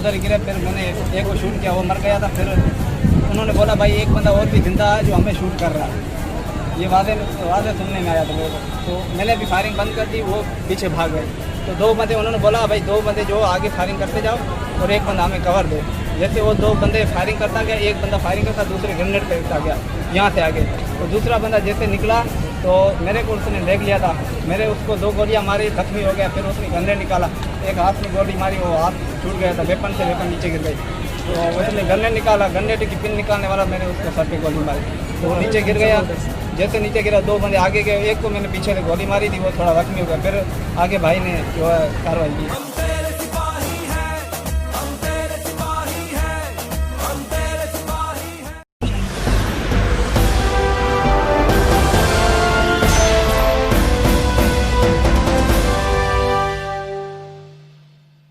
उधर गिरे। फिर मैंने एक को शूट किया, वो मर गया था। फिर उन्होंने बोला भाई एक बंदा और भी जिंदा है जो हमें शूट कर रहा है। ये वादे सुनने में आया था लोगों को। तो मैंने भी फायरिंग बंद कर दी, वो पीछे भाग गए। तो 2 बंदे उन्होंने बोला भाई 2 बंदे जो आगे फायरिंग करते जाओ और एक बंदा हमें कवर दो। जैसे वो 2 बंदे फायरिंग करता गया, एक बंदा फायरिंग करता, दूसरे ग्रेनेड फेंकता गया यहाँ से आगे। तो दूसरा बंदा जैसे निकला तो मेरे को उसने देख लिया था। मैंने उसको 2 गोलियाँ मारी, जख्मी हो गया। फिर उसने ग्रेनेड निकाला, एक हाथ में गोली मारी, वो हाथ छूट गया था, वेपन से वेपन नीचे गिर गई। तो उसने ग्रेनेड निकाला, ग्रेनेड की पिन निकालने वाला मैंने उसको सर पे गोली मारी, तो वो नीचे गिर गया। जैसे नीचे गिरा 2 बंदे आगे गए, एक को मैंने पीछे से गोली मारी थी, वो थोड़ा जख्मी हो गया। फिर आगे भाई ने जो है कार्रवाई की।